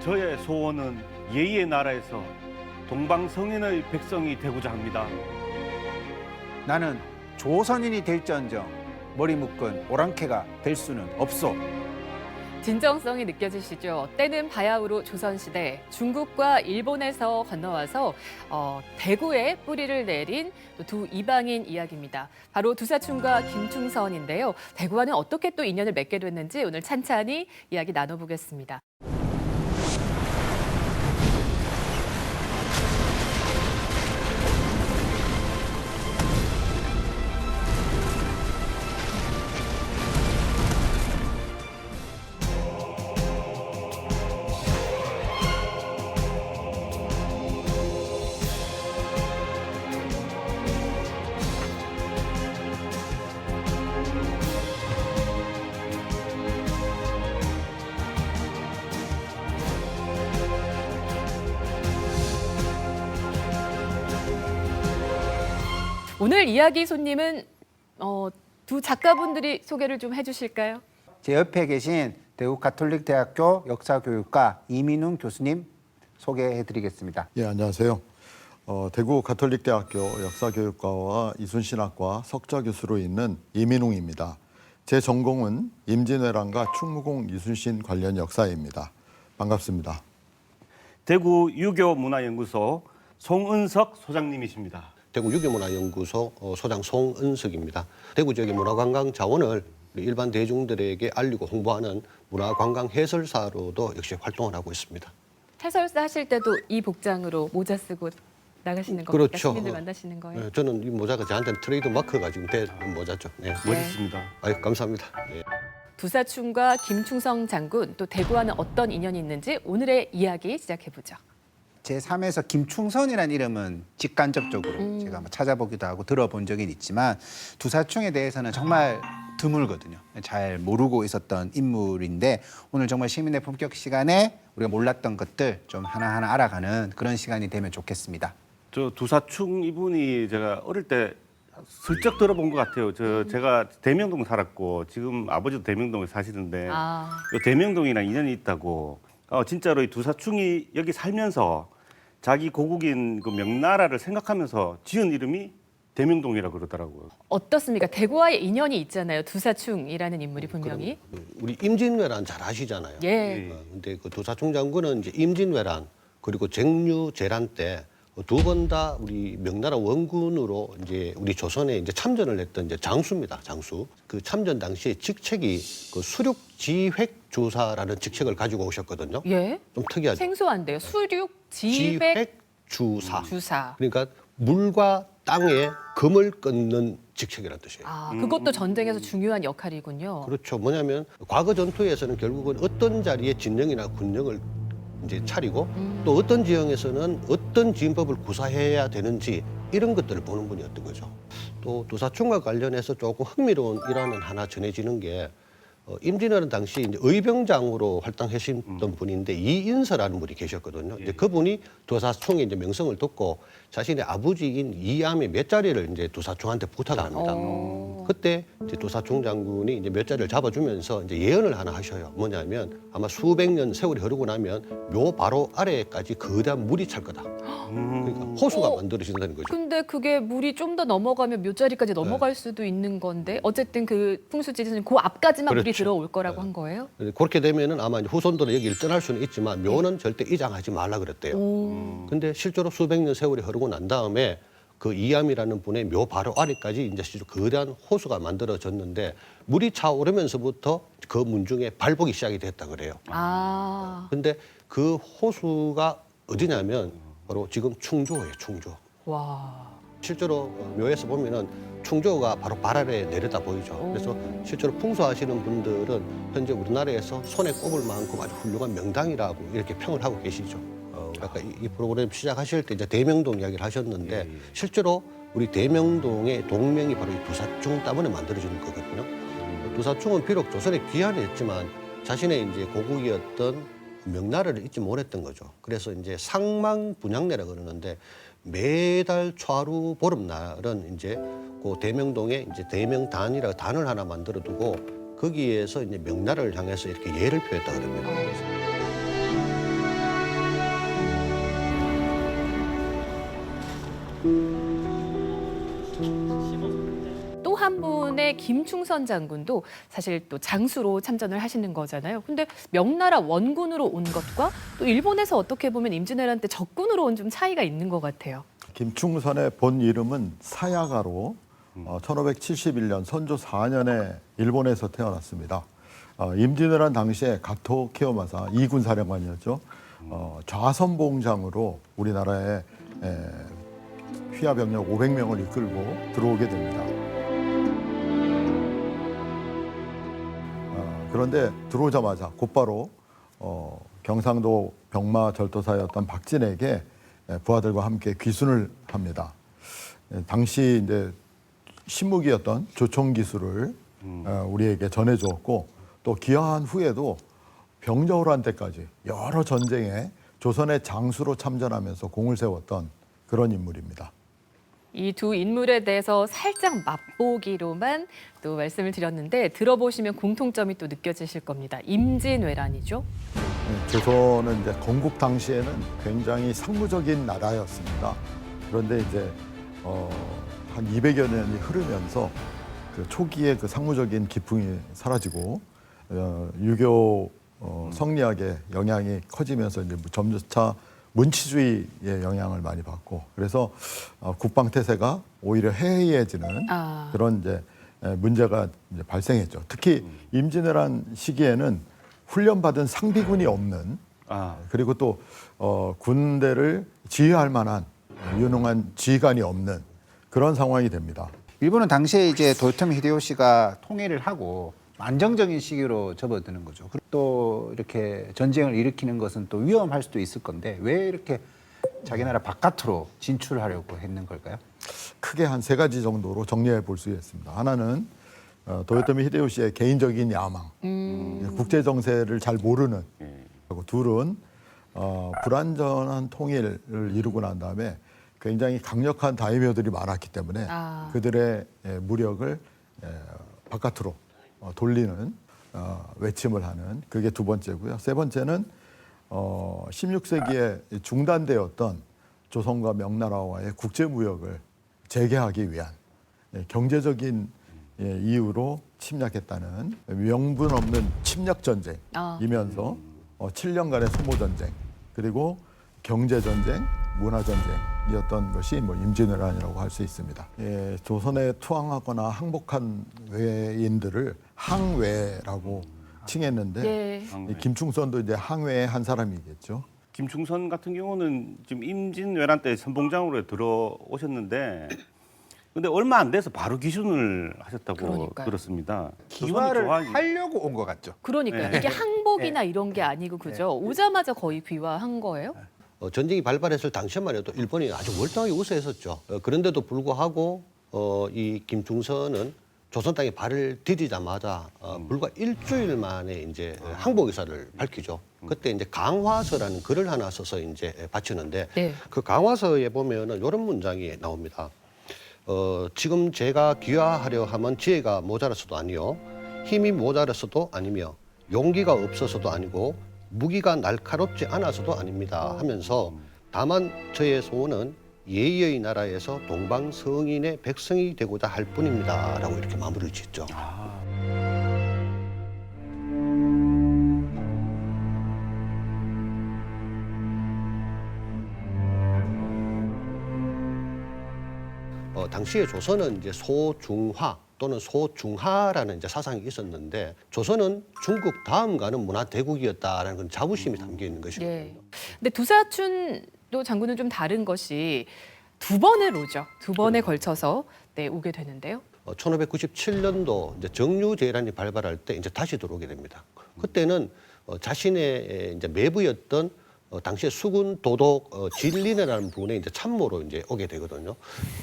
저의 소원은 예의의 나라에서 동방성인의 백성이 되고자 합니다. 나는 조선인이 될지언정 머리 묶은 오랑캐가 될 수는 없소. 진정성이 느껴지시죠? 때는 바야흐로 조선시대 중국과 일본에서 건너와서 대구에 뿌리를 내린 두 이방인 이야기입니다. 바로 두사충과 김충선인데요. 대구와는 어떻게 또 인연을 맺게 됐는지 오늘 찬찬히 이야기 나눠보겠습니다. 오늘 이야기 손님은 두 작가분들이 소개를 좀 해주실까요? 제 옆에 계신 대구 가톨릭대학교 역사교육과 이민웅 교수님 소개해드리겠습니다. 예, 안녕하세요. 대구 가톨릭대학교 역사교육과와 이순신학과 석좌 교수로 있는 이민웅입니다. 제 전공은 임진왜란과 충무공 이순신 관련 역사입니다. 반갑습니다. 대구 유교문화연구소 송은석 소장님이십니다. 대구 유교문화연구소 소장 송은석입니다. 대구 지역의 문화관광 자원을 일반 대중들에게 알리고 홍보하는 문화관광 해설사로도 역시 활동을 하고 있습니다. 해설사 하실 때도 이 복장으로 모자 쓰고 나가시는 겁니까? 그렇죠. 시민들 만나시는 거예요? 네, 저는 이 모자가 저한테는 트레이드 마크가 지금 된 모자죠. 네. 멋있습니다. 아유, 감사합니다. 네. 두사충과 김충성 장군, 또 대구와는 어떤 인연이 있는지 오늘의 이야기 시작해보죠. 제3에서 김충선이라는 이름은 직간접적으로 제가 한번 찾아보기도 하고 들어본 적은 있지만 두사충에 대해서는 정말 드물거든요. 잘 모르고 있었던 인물인데 오늘 정말 시민의 품격 시간에 우리가 몰랐던 것들 좀 하나하나 알아가는 그런 시간이 되면 좋겠습니다. 저 두사충 이분이 제가 어릴 때 슬쩍 들어본 것 같아요. 제가 대명동 살았고 지금 아버지도 대명동에 사시는데 요 대명동이랑 인연이 있다고. 진짜로 이 두사충이 여기 살면서 자기 고국인 그 명나라를 생각하면서 지은 이름이 대명동이라고 그러더라고요. 어떻습니까? 대구와의 인연이 있잖아요. 두사충이라는 인물이 분명히. 우리 임진왜란 잘 아시잖아요. 예. 근데 그 두사충 장군은 이제 임진왜란 그리고 정류재란 때 두 번 다 우리 명나라 원군으로 이제 우리 조선에 이제 참전을 했던 이제 장수입니다. 장수. 그 참전 당시에 직책이 그 수륙지획주사라는 직책을 가지고 오셨거든요. 예. 좀 특이하죠. 생소한데요. 수륙 지획 지획주사. 주사. 그러니까 물과 땅에 금을 끊는 직책이라는 뜻이에요. 그것도 전쟁에서 중요한 역할이군요. 그렇죠. 뭐냐면 과거 전투에서는 결국은 어떤 자리에 진영이나 군영을 이제 차리고 또 어떤 지형에서는 어떤 지휘법을 구사해야 되는지 이런 것들을 보는 분이었던 거죠. 또 두사충과 관련해서 조금 흥미로운 일화는 하나 전해지는 게 임진왜란 당시 이제 의병장으로 활동하셨던 분인데 이인서라는 분이 계셨거든요. 이제 그분이 두사충의 이제 명성을 듣고 자신의 아버지인 이암의 몇 자리를 이제 두사충한테 부탁을 합니다. 그때 이제 두사충 장군이 이제 몇 자리를 잡아주면서 이제 예언을 하나 하셔요. 뭐냐면 아마 수백 년 세월이 흐르고 나면 묘 바로 아래까지 거대한 물이 찰 거다. 그러니까 호수가 만들어진다는 거죠. 근데 그게 물이 좀 더 넘어가면 몇 자리까지 넘어갈 수도 있는 건데 어쨌든 그 풍수지리는 그 앞까지만 물이 그렇죠. 들어올 거라고 한 거예요? 그렇게 되면은 아마 이제 후손들은 여기를 떠날 수는 있지만 묘는 절대 이장하지 말라 그랬대요. 근데 실제로 수백 년 세월이 흐르고 난 다음에 그 이암이라는 분의 묘 바로 아래까지 이제 실제로 거대한 호수가 만들어졌는데 물이 차오르면서부터 그 문중에 발복이 시작이 됐다 그래요. 근데 그 호수가 어디냐면 바로 지금 충주호예요, 충주. 와. 실제로 묘에서 보면은 충주호가 바로 발 아래에 내려다 보이죠. 그래서 실제로 풍수하시는 분들은 현재 우리나라에서 손에 꼽을 만큼 아주 훌륭한 명당이라고 이렇게 평을 하고 계시죠. 아까 이 프로그램 시작하실 때 이제 대명동 이야기를 하셨는데 실제로 우리 대명동의 동명이 바로 이 두사충 때문에 만들어진 거거든요. 두사충은 비록 조선에 귀환했지만 자신의 이제 고국이었던 명나라를 잊지 못했던 거죠. 그래서 이제 상망분향내라 그러는데 매달 초하루 보름날은 이제 그 대명동에 이제 대명단이라고 단을 하나 만들어 두고 거기에서 이제 명나라를 향해서 이렇게 예를 표했다 그럽니다. 또 한 분의 김충선 장군도 사실 또 장수로 참전을 하시는 거잖아요. 근데 명나라 원군으로 온 것과 또 일본에서 어떻게 보면 임진왜란 때 적군으로 온 좀 차이가 있는 것 같아요. 김충선의 본 이름은 사야가로 1571년 선조 4년에 일본에서 태어났습니다. 임진왜란 당시에 가토 키요마사 2군 사령관이었죠. 좌선봉장으로 우리나라의 휘하 병력 500명을 이끌고 들어오게 됩니다. 그런데 들어오자마자 곧바로 경상도 병마 절도사였던 박진에게 부하들과 함께 귀순을 합니다. 당시 이제 신무기였던 조총 기술을 우리에게 전해주었고 또 귀화한 후에도 병저호란 때까지 여러 전쟁에 조선의 장수로 참전하면서 공을 세웠던 그런 인물입니다. 이 두 인물에 대해서 살짝 맛보기로만 또 말씀을 드렸는데 들어보시면 공통점이 또 느껴지실 겁니다. 임진왜란이죠. 조선은 이제 건국 당시에는 굉장히 상무적인 나라였습니다. 그런데 이제 한 200여 년이 흐르면서 그 초기에 그 상무적인 기풍이 사라지고 유교 성리학의 영향이 커지면서 이제 점차 문치주의의 영향을 많이 받고 그래서 국방 태세가 오히려 해이해지는 그런 이제 문제가 이제 발생했죠. 특히 임진왜란 시기에는 훈련받은 상비군이 없는 그리고 또 군대를 지휘할 만한 유능한 지휘관이 없는 그런 상황이 됩니다. 일본은 당시에 이제 도요토미 히데요시가 통일을 하고 안정적인 시기로 접어드는 거죠. 그리고 또 이렇게 전쟁을 일으키는 것은 또 위험할 수도 있을 건데 왜 이렇게 자기 나라 바깥으로 진출하려고 했는 걸까요? 크게 한 세 가지 정도로 정리해 볼 수 있습니다. 하나는 도요토미 히데요시의 개인적인 야망, 국제 정세를 잘 모르는. 그리고 둘은 불완전한 통일을 이루고 난 다음에 굉장히 강력한 다이묘들이 많았기 때문에 그들의 무력을 바깥으로 돌리는 외침을 하는 그게 두 번째고요. 세 번째는 16세기에 중단되었던 조선과 명나라와의 국제 무역을 재개하기 위한 경제적인 이유로 침략했다는 명분 없는 침략 전쟁이면서 7년간의 소모 전쟁 그리고 경제 전쟁, 문화 전쟁이었던 것이 뭐 임진왜란이라고 할 수 있습니다. 조선에 투항하거나 항복한 외인들을 항외라고 칭했는데 이 김충선도 이제 항외의 한 사람이겠죠. 김충선 같은 경우는 지금 임진왜란 때 선봉장으로 들어오셨는데 근데 얼마 안 돼서 바로 귀순을 하셨다고 그러니까요. 들었습니다. 기화를 조선이 좋아하니- 하려고 온 것 같죠. 그러니까요. 네. 이게 항복이나 이런 게 아니고 그죠? 오자마자 거의 귀화한 거예요? 전쟁이 발발했을 당시만 해도 일본이 아주 월등하게 우세했었죠. 그런데도 불구하고 이 김충선은 조선 땅에 발을 디디자마자 불과 일주일 만에 이제 항복 의사를 밝히죠. 그때 이제 강화서라는 글을 하나 써서 이제 바치는데 네. 그 강화서에 보면은 이런 문장이 나옵니다. 지금 제가 귀화하려 하면 지혜가 모자라서도 아니요, 힘이 모자라서도 아니며 용기가 없어서도 아니고 무기가 날카롭지 않아서도 아닙니다 하면서 다만 저의 소원은 예의의 나라에서 동방성인의 백성이 되고자 할 뿐입니다 라고 이렇게 마무리를 짓죠. 당시에 조선은 이제 소중화 또는 소중하라는 이제 사상이 있었는데 조선은 중국 다음 가는 문화 대국이었다라는 그런 자부심이 담겨 있는 것이거든요. 예. 근데 두사춘도 장군은 좀 다른 것이 두 번을 오죠. 두 번에 걸쳐서 오게 되는데요. 1597년도 이제 정류재란이 발발할 때 이제 다시 들어오게 됩니다. 그때는 자신의 이제 매부였던 당시에 수군 도독 진린이라는 분의 이제 참모로 이제 오게 되거든요.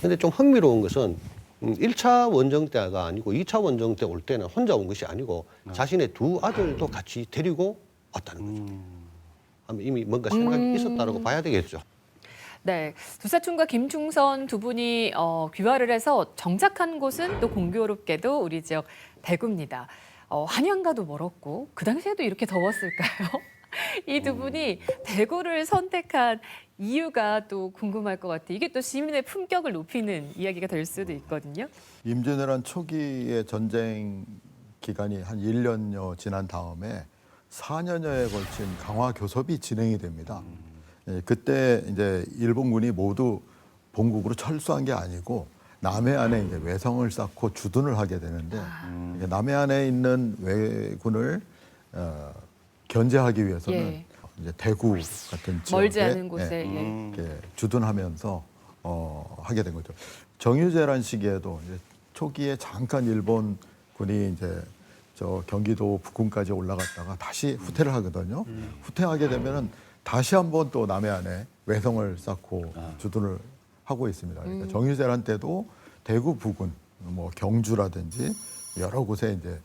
근데 좀 흥미로운 것은 1차 원정 때가 아니고 2차 원정 때 올 때는 혼자 온 것이 아니고 자신의 두 아들도 같이 데리고 왔다는 거죠. 이미 뭔가 생각이 있었다라고 봐야 되겠죠. 네, 두사춘과 김충선 두 분이 귀화를 해서 정착한 곳은 또 공교롭게도 우리 지역 대구입니다. 한양과도 멀었고 그 당시에도 이렇게 더웠을까요? 이 두 분이 대구를 선택한 이유가 또 궁금할 것 같아요. 이게 또 시민의 품격을 높이는 이야기가 될 수도 있거든요. 임진왜란 초기의 전쟁 기간이 한 1년여 지난 다음에 4년여에 걸친 강화 교섭이 진행이 됩니다. 예, 그때 이제 일본군이 모두 본국으로 철수한 게 아니고 남해안에 이제 외성을 쌓고 주둔을 하게 되는데 이게 남해안에 있는 왜군을 견제하기 위해서는 예. 이제 대구 같은 지역에 멀지 않은 곳에 이렇게 주둔하면서 하게 된 거죠. 정유재란 시기에도 이제 초기에 잠깐 일본군이 이제 저 경기도 북군까지 올라갔다가 다시 후퇴를 하거든요. 후퇴하게 되면은 다시 한번 또 남해안에 외성을 쌓고 주둔을 하고 있습니다. 그러니까 정유재란 때도 대구 부근, 뭐 경주라든지 여러 곳에 이제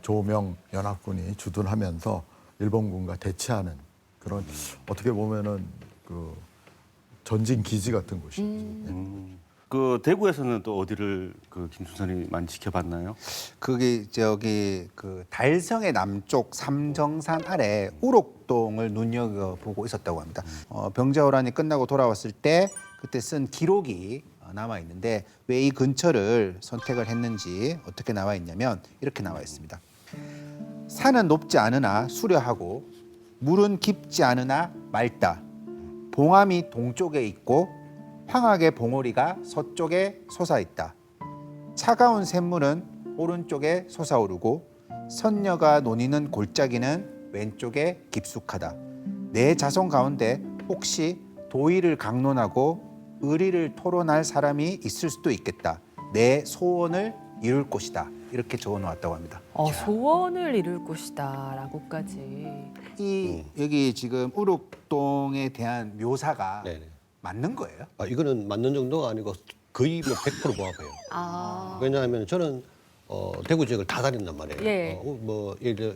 조명 연합군이 주둔하면서 일본군과 대치하는 그런 어떻게 보면은 그 전진 기지 같은 곳이죠. 그 대구에서는 또 어디를 그 김충선이 많이 지켜봤나요? 그게 저기 그 달성의 남쪽 삼정산 아래 우록동을 눈여겨보고 있었다고 합니다. 병자호란이 끝나고 돌아왔을 때 그때 쓴 기록이 남아 있는데 왜 이 근처를 선택을 했는지 어떻게 나와 있냐면 이렇게 나와 있습니다. 산은 높지 않으나 수려하고 물은 깊지 않으나 맑다. 봉암이 동쪽에 있고 황학의 봉오리가 서쪽에 솟아있다. 차가운 샘물은 오른쪽에 솟아오르고 선녀가 노니는 골짜기는 왼쪽에 깊숙하다. 내 자손 가운데 혹시 도의를 강론하고 의리를 토론할 사람이 있을 수도 있겠다. 내 소원을 이룰 곳이다. 이렇게 적어놓았다고 합니다. 소원을 이룰 곳이다라고까지. 여기 지금 우룩동에 대한 묘사가 네네. 맞는 거예요? 이거는 맞는 정도가 아니고 거의 뭐 100% 부합해요. 왜냐하면 저는 대구 지역을 다 다닌단 말이에요. 예.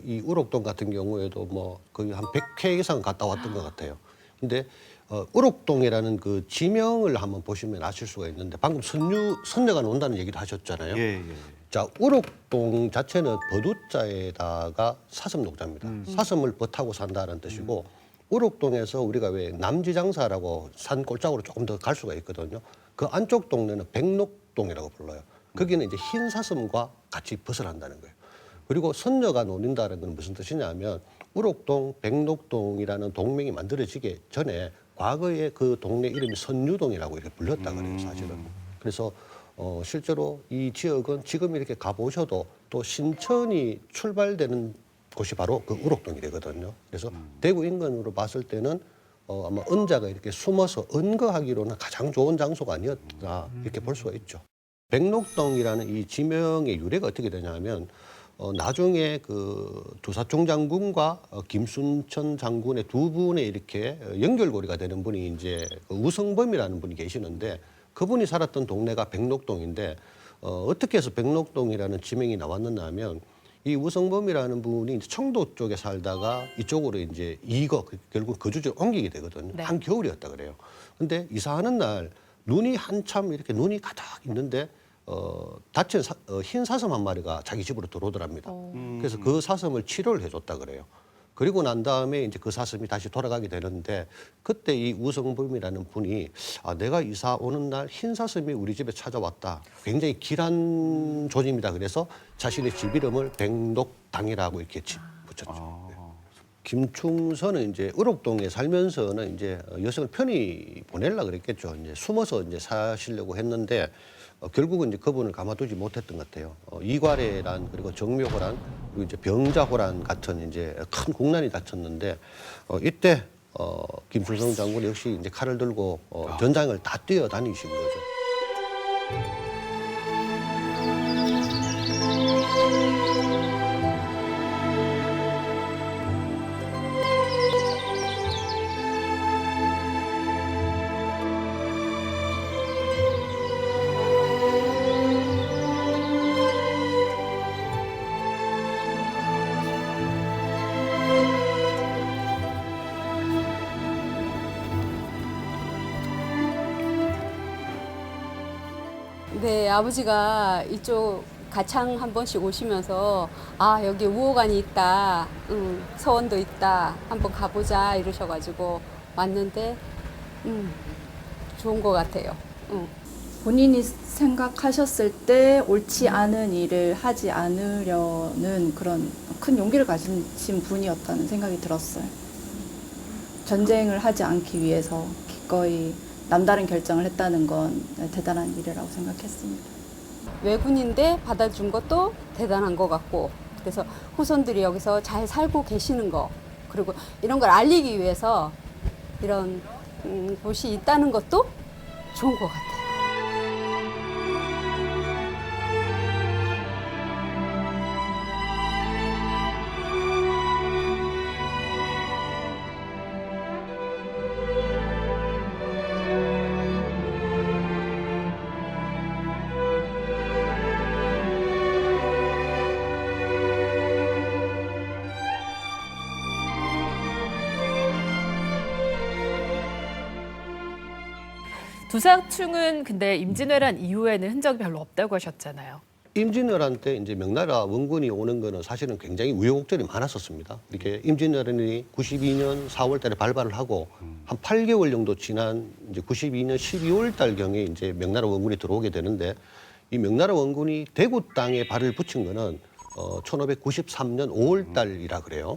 이 우록동 같은 경우에도 뭐 거의 한 100회 이상 갔다 왔던 것 같아요. 근데 우록동이라는 그 지명을 한번 보시면 아실 수가 있는데 방금 선녀가 논다는 얘기도 하셨잖아요. 예. 자, 우록동 자체는 버두자에다가 사슴 녹자입니다. 사슴을 버타고 산다는 뜻이고 우록동에서 우리가 왜 남지장사라고 산 꼴짝으로 조금 더 갈 수가 있거든요. 그 안쪽 동네는 백록동이라고 불러요. 거기는 이제 흰 사슴과 같이 벗어난다는 거예요. 그리고 선녀가 논린다는 건 무슨 뜻이냐면 우록동, 백록동이라는 동맹이 만들어지기 전에 과거에 그 동네 이름이 선유동이라고 이렇게 불렸다 그래요, 사실은. 그래서 실제로 이 지역은 지금 이렇게 가보셔도 또 신천이 출발되는 곳이 바로 그 우록동이 되거든요. 그래서 대구 인근으로 봤을 때는 아마 은자가 이렇게 숨어서 은거하기로는 가장 좋은 장소가 아니었다 이렇게 볼 수가 있죠. 백록동이라는 이 지명의 유래가 어떻게 되냐면 나중에 그 두사총 장군과 김순천 장군의 두 분의 이렇게 연결고리가 되는 분이 이제 그 우성범이라는 분이 계시는데 그분이 살았던 동네가 백록동인데 어떻게 해서 백록동이라는 지명이 나왔느냐 하면 이 우성범이라는 분이 이제 청도 쪽에 살다가 이쪽으로 이제 결국 거주지를 옮기게 되거든요. 네. 한겨울이었다 그래요. 근데 이사하는 날 눈이 한참 이렇게 눈이 가득 있는데 다친 흰 사슴 한 마리가 자기 집으로 들어오더랍니다. 그래서 그 사슴을 치료를 해줬다 그래요. 그리고 난 다음에 이제 그 사슴이 다시 돌아가게 되는데 그때 이 우성범이라는 분이 내가 이사 오는 날 흰 사슴이 우리 집에 찾아왔다. 굉장히 길한 조짐이다. 그래서 자신의 집 이름을 백록당이라고 이렇게 붙였죠. 네. 김충선은 이제 우록동에 살면서는 이제 여성을 편히 보내려고 그랬겠죠. 이제 숨어서 이제 사시려고 했는데 결국은 이제 그분을 가만두지 못했던 것 같아요. 이괄해란 그리고 정묘호란 그리고 이제 병자호란 같은 이제 큰 국난이 닥쳤는데 이때 김충성 장군 역시 이제 칼을 들고 전장을 다 뛰어다니신 거죠. 네, 아버지가 이쪽 가창 한 번씩 오시면서 여기 우호관이 있다, 서원도 있다, 한번 가보자 이러셔가지고 왔는데 좋은 것 같아요. 본인이 생각하셨을 때 옳지 않은 일을 하지 않으려는 그런 큰 용기를 가지신 분이었다는 생각이 들었어요. 전쟁을 하지 않기 위해서 기꺼이 남다른 결정을 했다는 건 대단한 일이라고 생각했습니다. 외군인데 받아준 것도 대단한 것 같고, 그래서 후손들이 여기서 잘 살고 계시는 거, 그리고 이런 걸 알리기 위해서 이런 곳이 있다는 것도 좋은 것 같아요. 두사충은 근데 임진왜란 이후에는 흔적이 별로 없다고 하셨잖아요. 임진왜란 때 이제 명나라 원군이 오는 거는 사실은 굉장히 우여곡절이 많았었습니다. 이렇게 임진왜란이 92년 4월 달에 발발을 하고 한 8개월 정도 지난 이제 92년 12월 달 경에 이제 명나라 원군이 들어오게 되는데, 이 명나라 원군이 대구 땅에 발을 붙인 거는 1593년 5월 달이라 그래요.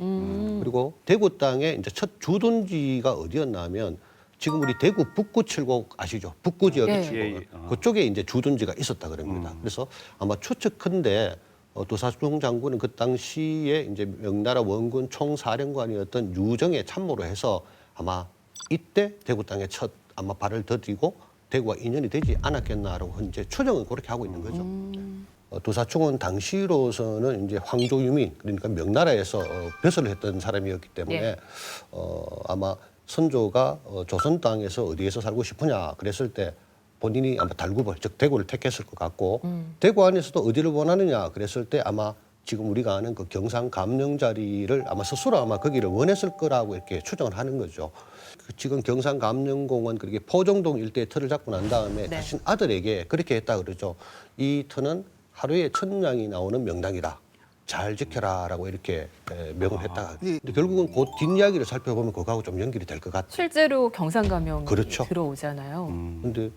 그리고 대구 땅에 이제 첫 주둔지가 어디였나 하면 지금 우리 대구 북구 칠곡 아시죠? 북구 지역의 칠곡. 그쪽에 이제 주둔지가 있었다 그럽니다. 그래서 아마 추측컨대 도사중 장군은 그 당시에 이제 명나라 원군 총사령관이었던 유정의 참모로 해서 아마 이때 대구 땅에 첫 아마 발을 들이고 대구와 인연이 되지 않았겠나라고 이제 추정은 그렇게 하고 있는 거죠. 도사충은 당시로서는 이제 황조유민, 그러니까 명나라에서 벼슬을 했던 사람이었기 때문에 예. 아마 선조가 조선 땅에서 어디에서 살고 싶으냐 그랬을 때 본인이 아마 달구벌, 즉 대구를 택했을 것 같고, 대구 안에서도 어디를 원하느냐 그랬을 때 아마 지금 우리가 아는 그 경상 감령 자리를 아마 스스로 아마 거기를 원했을 거라고 이렇게 추정을 하는 거죠. 지금 경상 감령공원 그렇게 포정동 일대의 터를 잡고 난 다음에 네. 자신 아들에게 그렇게 했다 그러죠. 이 터는 하루에 1000냥이 나오는 명당이다. 잘 지켜라라고 이렇게 명을 했다. 근데 결국은 그 뒷이야기를 살펴보면 그거하고 좀 연결이 될 것 같아요. 실제로 경상감염이 그렇죠. 들어오잖아요. 근데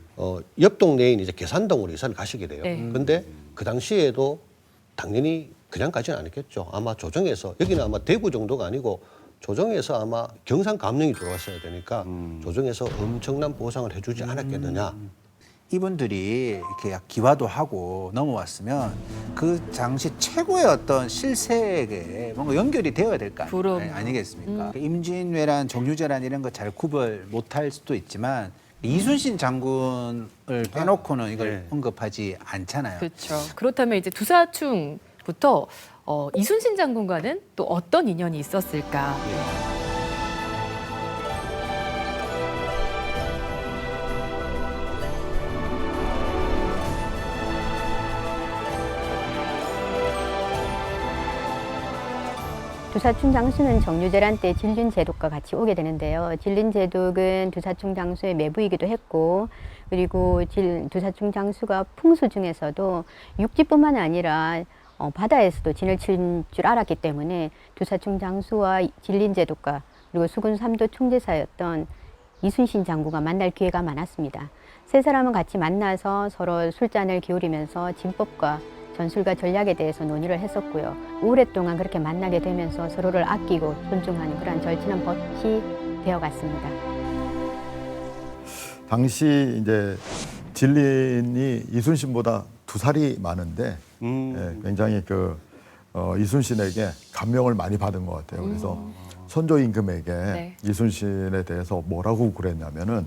옆 동네인 이제 계산동으로 이사를 가시게 돼요. 네. 근데 그 당시에도 당연히 그냥 가지는 않았겠죠. 아마 조정에서, 여기는 아마 대구 정도가 아니고 조정에서 아마 경상 감령이 들어왔어야 되니까 조정에서 엄청난 보상을 해주지 않았겠느냐. 이분들이 이렇게 기화도 하고 넘어왔으면 그 당시 최고의 어떤 실세에 뭔가 연결이 되어야 될 거 그럼. 아니겠습니까? 임진왜란, 정유재란 이런 거 잘 구별 못할 수도 있지만 이순신 장군을 빼놓고는 이걸 네. 언급하지 않잖아요. 그렇죠. 그렇다면 이제 두사충부터 이순신 장군과는 또 어떤 인연이 있었을까? 두사충 장수는 정유재란 때 진륜제독과 같이 오게 되는데요. 진륜제독은 두사충 장수의 매부이기도 했고, 그리고 두사충 장수가 풍수 중에서도 육지뿐만 아니라 바다에서도 진을 칠 줄 알았기 때문에 두사충 장수와 진린제독과 그리고 수군 3도 총재사였던 이순신 장군과 만날 기회가 많았습니다. 세 사람은 같이 만나서 서로 술잔을 기울이면서 진법과 전술과 전략에 대해서 논의를 했었고요. 오랫동안 그렇게 만나게 되면서 서로를 아끼고 존중하는 그런 절친한 법이 되어갔습니다. 당시 이제 진린이 이순신보다 2살이 많은데 굉장히 이순신에게 감명을 많이 받은 것 같아요. 그래서 선조 임금에게 네. 이순신에 대해서 뭐라고 그랬냐면은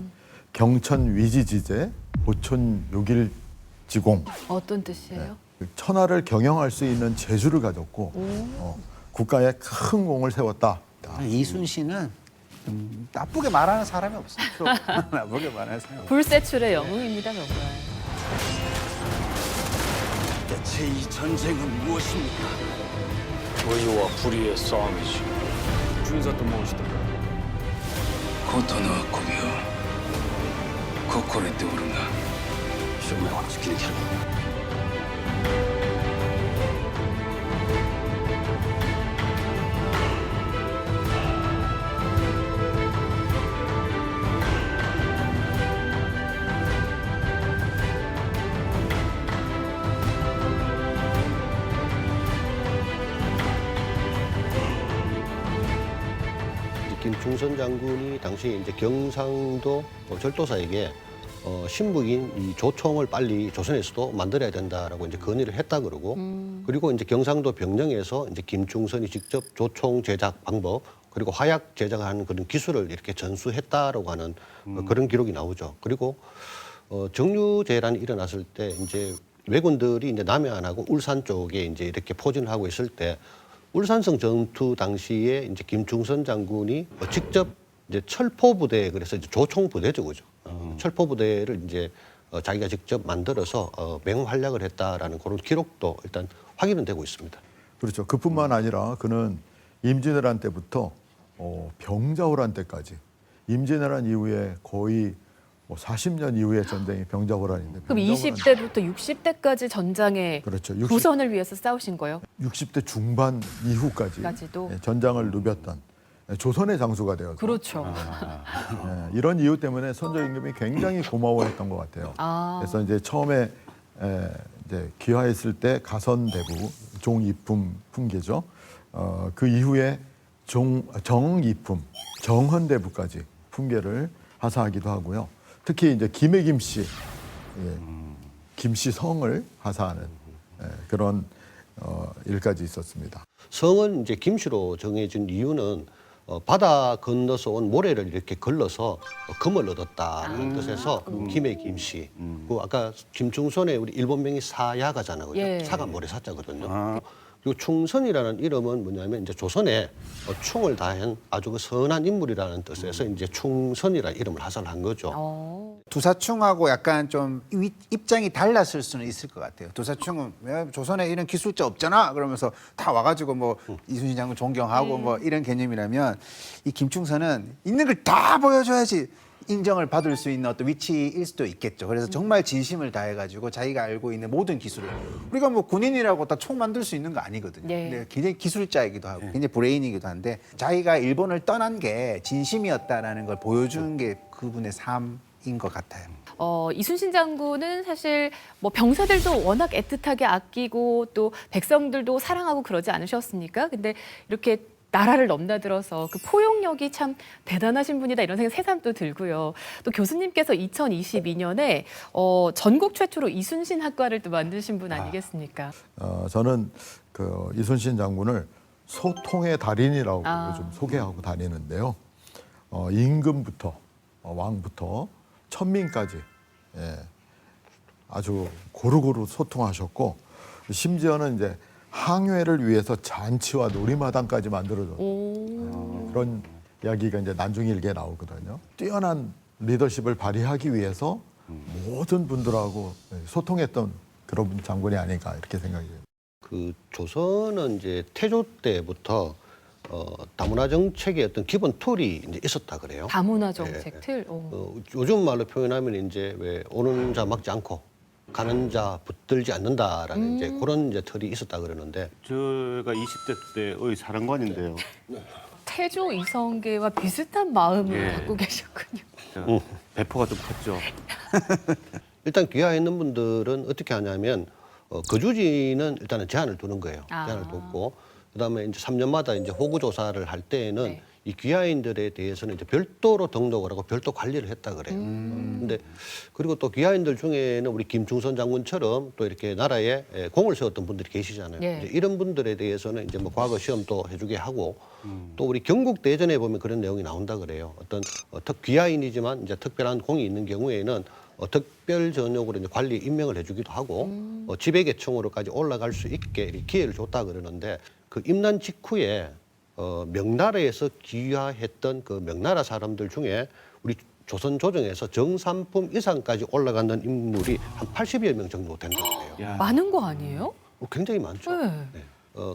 경천 위지지제 보촌 요길지공, 어떤 뜻이에요? 천하를 경영할 수 있는 재주를 가졌고 국가에 큰 공을 세웠다. 이순신은 나쁘게 말하는 사람이 없어요. 나쁘게 말하는 사람이 없어요. 불세출의 영웅입니다, 정말. 대체 이 전쟁은 무엇입니까? 의와 불의의 싸움이지. 준사도 무엇이다? 고토노 고비요. 코코레 뜨오른다. 쇼메와 지키는 길. 김충선 장군이 당시 이제 경상도 절도사에게 신북인 이 조총을 빨리 조선에서도 만들어야 된다라고 이제 건의를 했다 그러고 그리고 이제 경상도 병령에서 이제 김충선이 직접 조총 제작 방법 그리고 화약 제작하는 그런 기술을 이렇게 전수했다라고 하는 그런 기록이 나오죠. 그리고 정류재란이 일어났을 때 이제 왜군들이 이제 남해안하고 울산 쪽에 이제 이렇게 포진을 하고 있을 때 울산성 전투 당시에 이제 김충선 장군이 직접 이제 철포부대 그래서 이제 조총부대죠, 그죠? 철포부대를 이제 자기가 직접 만들어서 맹활약을 했다라는 그런 기록도 일단 확인은 되고 있습니다. 그렇죠. 그뿐만 아니라 그는 임진왜란 때부터 병자호란 때까지 임진왜란 이후에 거의 40년 이후의 전쟁이 병자호란인데. 그럼 20대부터 60대까지 전장에 그렇죠. 조선을 위해서 싸우신 거예요? 60대 중반 이후까지 까지도? 전장을 누볐던 조선의 장수가 되어서 그렇죠. 이런 이유 때문에 선조 임금이 굉장히 고마워했던 것 같아요. 그래서 이제 처음에 이제 귀화했을 때 가선대부 종이품 품계죠. 그 이후에 정이품 정헌대부까지 품계를 하사하기도 하고요. 특히 이제 김해 김씨 김씨 성을 하사하는 그런 일까지 있었습니다. 성은 이제 김씨로 정해진 이유는 바다 건너서 온 모래를 이렇게 걸러서 금을 얻었다는 뜻에서 김해 김씨. 그 아까 김충선의 우리 일본명이 사야가잖아요. 예. 사가 모래 사자거든요. 그리고 충선이라는 이름은 뭐냐면 이제 조선에 충을 다한 아주 그 선한 인물이라는 뜻에서 이제 충선이라는 이름을 하사한 거죠. 두사충하고 약간 좀 입장이 달랐을 수는 있을 것 같아요. 두사충은 왜 조선에 이런 기술자 없잖아 그러면서 다 와가지고 뭐 이순신 장군 존경하고 뭐 이런 개념이라면 이 김충선은 있는 걸 다 보여줘야지 인정을 받을 수 있는 어떤 위치일 수도 있겠죠. 그래서 정말 진심을 다해가지고 자기가 알고 있는 모든 기술을 우리가 뭐 군인이라고 다 총 만들 수 있는 거 아니거든요. 네. 근데 굉장히 기술자이기도 하고 굉장히 브레인이기도 한데 자기가 일본을 떠난 게 진심이었다라는 걸 보여준 게 그분의 삶인 것 같아요. 이순신 장군은 사실 뭐 병사들도 워낙 애틋하게 아끼고 또 백성들도 사랑하고 그러지 않으셨습니까? 근데 이렇게 나라를 넘나들어서 그 포용력이 참 대단하신 분이다 이런 생각 새삼 또 들고요. 또 교수님께서 2022년에 전국 최초로 이순신 학과를 또 만드신 분 아니겠습니까? 저는 그 이순신 장군을 소통의 달인이라고 좀 소개하고 다니는데요. 임금부터 왕부터 천민까지 아주 고루고루 소통하셨고 심지어는 이제 항회를 위해서 잔치와 놀이마당까지 만들어줬던 그런 이야기가 이제 나중일기에 나오거든요. 뛰어난 리더십을 발휘하기 위해서 모든 분들하고 소통했던 그런 장군이 아닌가 이렇게 생각이 됩니다. 그 조선은 이제 태조 때부터 다문화 정책의 어떤 기본 틀이 이제 있었다 그래요. 다문화 정책 틀. 요즘 말로 표현하면 이제 왜 오는 자 막지 않고 가는 자 붙들지 않는다라는 이제 그런 이제 틀이 있었다 그러는데 제가 20대 때의 사령관인데요. 태조 이성계와 비슷한 마음을 예. 갖고 계셨군요. 제가 배포가 좀 컸죠. 일단 귀화해 있는 분들은 어떻게 하냐면 거주지는 일단은 제한을 두는 거예요. 제한을 두고 그다음에 이제 3년마다 이제 호구 조사를 할 때에는 네. 이 귀화인들에 대해서는 이제 별도로 등록을 하고 별도 관리를 했다 그래요. 근데 그리고 또 귀화인들 중에는 우리 김충선 장군처럼 또 이렇게 나라에 공을 세웠던 분들이 계시잖아요. 네. 이제 이런 분들에 대해서는 이제 뭐 과거 시험도 해주게 하고 또 우리 경국 대전에 보면 그런 내용이 나온다 그래요. 어떤 귀화인이지만 이제 특별한 공이 있는 경우에는 특별 전역으로 이제 관리 임명을 해주기도 하고 지배계층으로까지 올라갈 수 있게 이렇게 기회를 줬다 그러는데 그 임난 직후에 명나라에서 귀화했던 그 명나라 사람들 중에 우리 조선 조정에서 정삼품 이상까지 올라가는 인물이 한 80여 명 정도 된다고 해요. 많은 거 아니에요? 굉장히 많죠. 네. 네.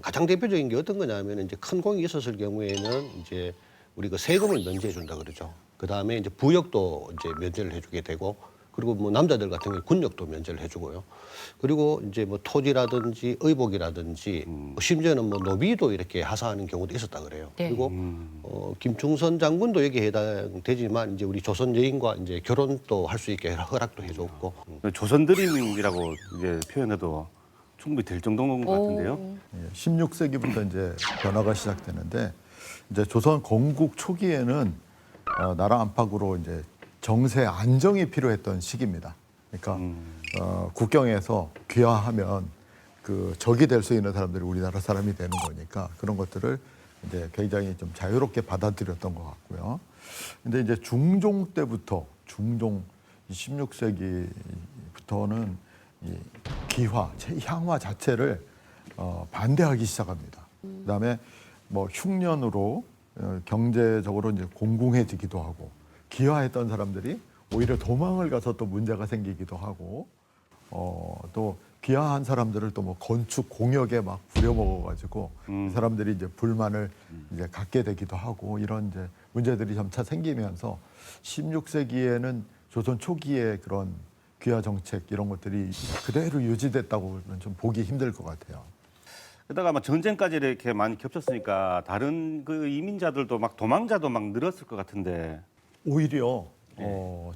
가장 대표적인 게 어떤 거냐면 이제 큰 공이 있었을 경우에는 이제 우리 그 세금을 면제해 준다 그러죠. 그 다음에 이제 부역도 이제 면제를 해주게 되고 그리고 뭐 남자들 같은 경우 군역도 면제를 해주고요. 그리고 이제 뭐 토지라든지 의복이라든지 심지어는 뭐 노비도 이렇게 하사하는 경우도 있었다 그래요. 네. 그리고 김충선 장군도 여기에 해당되지만 이제 우리 조선 여인과 이제 결혼도 할 수 있게 허락도 해줬고. 조선드림이라고 이제 표현해도 충분히 될 정도인 것 같은데요. 16세기부터 이제 변화가 시작되는데 이제 조선 건국 초기에는 나라 안팎으로 이제 정세 안정이 필요했던 시기입니다. 그러니까 국경에서 귀화하면 그 적이 될 수 있는 사람들이 우리나라 사람이 되는 거니까 그런 것들을 이제 굉장히 좀 자유롭게 받아들였던 것 같고요. 근데 이제 중종 때부터 중종 16세기부터는 이 귀화, 향화 자체를 반대하기 시작합니다. 그다음에 뭐 흉년으로 경제적으로 이제 공공해지기도 하고 귀화했던 사람들이 오히려 도망을 가서 또 문제가 생기기도 하고 또 귀화한 사람들을 또 뭐 건축 공역에 막 부려먹어가지고 그 사람들이 이제 불만을 이제 갖게 되기도 하고 이런 이제 문제들이 점차 생기면서 16세기에는 조선 초기에 그런 귀화 정책 이런 것들이 그대로 유지됐다고는 좀 보기 힘들 것 같아요. 게다가 막 전쟁까지 이렇게 많이 겹쳤으니까 다른 그 이민자들도 막 도망자도 막 늘었을 것 같은데. 오히려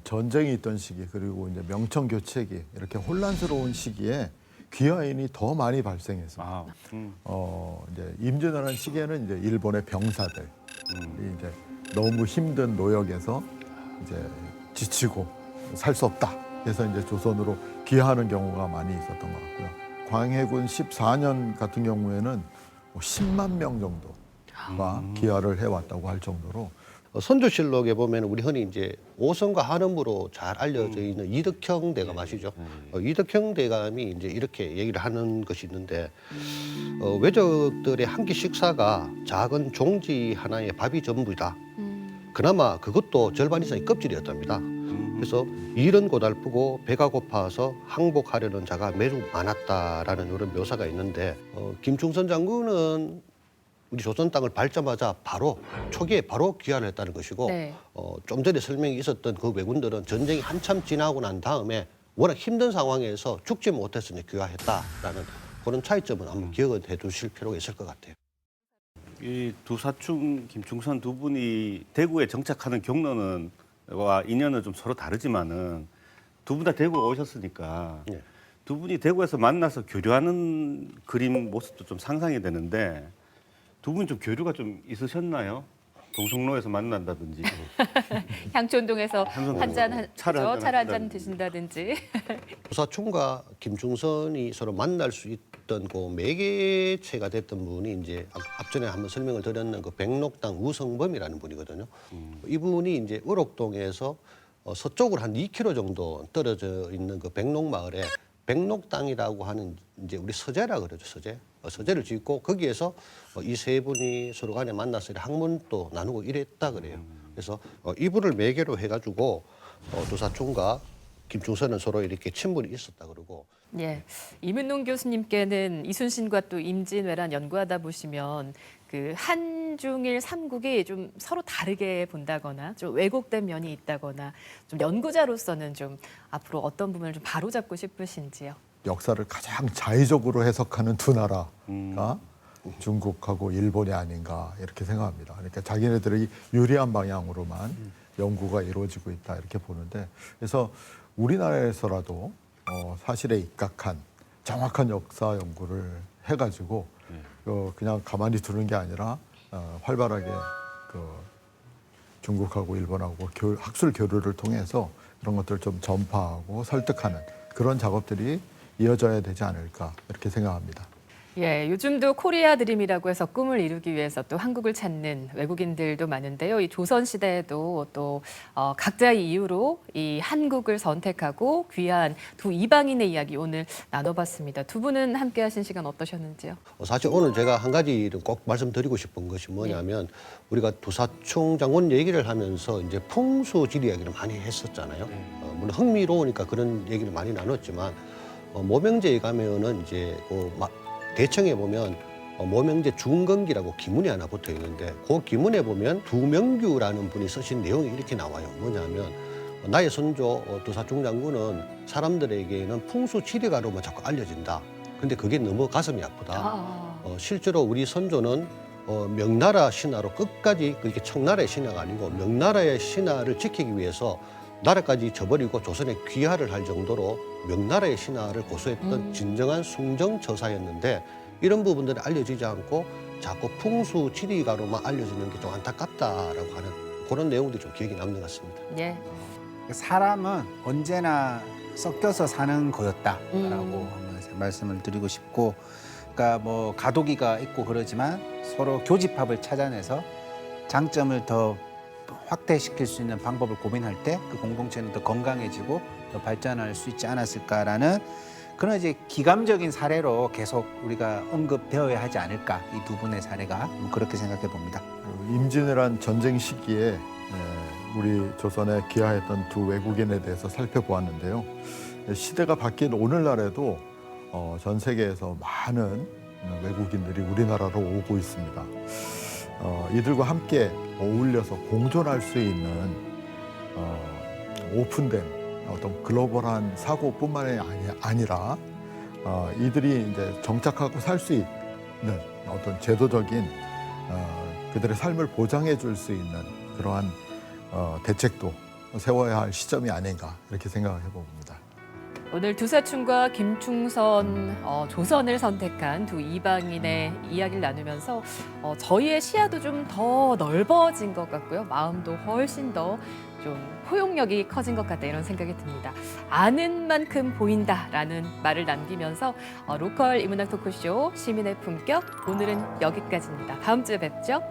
전쟁이 있던 시기 그리고 이제 명청 교체기 이렇게 혼란스러운 시기에 귀화인이 더 많이 발생했습니다. 이제 임진왜란 시기에는 이제 일본의 병사들 이제 너무 힘든 노역에서 이제 지치고 살 수 없다. 그래서 이제 조선으로 귀화하는 경우가 많이 있었던 것 같고요. 광해군 14년 같은 경우에는 10만 명 정도가 귀화를 해왔다고 할 정도로. 선조실록에 보면 우리 흔히 이제 오성과 한음으로 잘 알려져 있는 이덕형 대감아시죠? 이덕형 대감이 이제 이렇게 얘기를 하는 것이 있는데 외적들의 한 끼 식사가 작은 종지 하나에 밥이 전부이다. 그나마 그것도 절반 이상이 껍질이었답니다. 그래서 일은 고달프고 배가 고파서 항복하려는 자가 매우 많았다라는 이런 묘사가 있는데 김충선 장군은 우리 조선 땅을 밟자마자 바로 초기에 바로 귀환을 했다는 것이고 네. 좀 전에 설명이 있었던 그 왜군들은 전쟁이 한참 지나고 난 다음에 워낙 힘든 상황에서 죽지 못해서 이제 귀환했다라는 그런 차이점은 한번 기억을 해두실 필요가 있을 것 같아요. 이 두 사충 김충선 두 분이 대구에 정착하는 경로는 와 인연은 좀 서로 다르지만은 두 분 다 대구에 오셨으니까 네. 두 분이 대구에서 만나서 교류하는 그림 모습도 좀 상상이 되는데 두 분 좀 교류가 좀 있으셨나요? 동성로에서 만난다든지 향촌동에서 차를 한 잔 한잔 드신다든지. 부사충과 김충선이 서로 만날 수 있던 그 매개체가 됐던 분이 이제 앞전에 한번 설명을 드렸는 그 백록당 우성범이라는 분이거든요. 이분이 이제 의록동에서 서쪽으로 한 2km 정도 떨어져 있는 그 백록마을에 백록당이라고 하는 이제 우리 서재라 그러죠. 서재를 짓고 거기에서 이 세 분이 서로 간에 만나서 학문도 나누고 이랬다 그래요. 그래서 이분을 매개로 해가지고 도사충과 김충선은 서로 이렇게 친분이 있었다 그러고. 예, 이문농 교수님께는 이순신과 또 임진왜란 연구하다 보시면 그 한중일 삼국이 좀 서로 다르게 본다거나 좀 왜곡된 면이 있다거나 좀 연구자로서는 좀 앞으로 어떤 부분을 좀 바로잡고 싶으신지요? 역사를 가장 자의적으로 해석하는 두 나라가 중국하고 일본이 아닌가 이렇게 생각합니다. 그러니까 자기네들이 유리한 방향으로만 연구가 이루어지고 있다 이렇게 보는데 그래서 우리나라에서라도 사실에 입각한 정확한 역사 연구를 해가지고 그냥 가만히 두는 게 아니라 활발하게 그 중국하고 일본하고 학술 교류를 통해서 그런 것들을 좀 전파하고 설득하는 그런 작업들이 이어져야 되지 않을까 이렇게 생각합니다. 예, 요즘도 코리아 드림이라고 해서 꿈을 이루기 위해서 또 한국을 찾는 외국인들도 많은데요. 이 조선 시대에도 또 각자의 이유로 이 한국을 선택하고 귀한 두 이방인의 이야기 오늘 나눠봤습니다. 두 분은 함께하신 시간 어떠셨는지요? 사실 오늘 제가 한 가지를 꼭 말씀드리고 싶은 것이 뭐냐면 우리가 도사충 장군 얘기를 하면서 이제 풍수지리 이야기를 많이 했었잖아요. 물론 흥미로우니까 그런 얘기를 많이 나눴지만 모명제에 가면은 이제 대청에 보면 모명제 중건기라고 기문이 하나 붙어 있는데 그 기문에 보면 두명규라는 분이 쓰신 내용이 이렇게 나와요. 뭐냐면 나의 선조 도사충 장군은 사람들에게는 풍수지리가로만 자꾸 알려진다. 근데 그게 너무 가슴이 아프다. 실제로 우리 선조는 명나라 신화로 끝까지 그게 청나라의 신화가 아니고 명나라의 신화를 지키기 위해서 나라까지 저버리고 조선에 귀화를 할 정도로 명나라의 신화를 고수했던 진정한 숭정처사였는데 이런 부분들이 알려지지 않고 자꾸 풍수 지리가로만 알려지는 게 좀 안타깝다라고 하는 그런 내용들이 좀 기억에 남는 것 같습니다. 예. 사람은 언제나 섞여서 사는 거였다라고 한번 말씀을 드리고 싶고, 그러니까 뭐 가도기가 있고 그러지만 서로 교집합을 찾아내서 장점을 더 확대시킬 수 있는 방법을 고민할 때 그 공동체는 더 건강해지고 더 발전할 수 있지 않았을까라는 그런 이제 기감적인 사례로 계속 우리가 언급되어야 하지 않을까, 이 두 분의 사례가 그렇게 생각해 봅니다. 임진왜란 전쟁 시기에 우리 조선에 귀화했던 두 외국인에 대해서 살펴보았는데요. 시대가 바뀐 오늘날에도 전 세계에서 많은 외국인들이 우리나라로 오고 있습니다. 이들과 함께 어울려서 공존할 수 있는 오픈된 어떤 글로벌한 사고뿐만이 아니라 이들이 이제 정착하고 살 수 있는 어떤 제도적인 그들의 삶을 보장해 줄 수 있는 그러한 대책도 세워야 할 시점이 아닌가 이렇게 생각을 해봅니다. 오늘 두사충과 김충선, 조선을 선택한 두 이방인의 이야기를 나누면서 저희의 시야도 좀 더 넓어진 것 같고요. 마음도 훨씬 더 좀 포용력이 커진 것 같다, 이런 생각이 듭니다. 아는 만큼 보인다라는 말을 남기면서 로컬 인문학 토크쇼 시민의 품격, 오늘은 여기까지입니다. 다음 주에 뵙죠.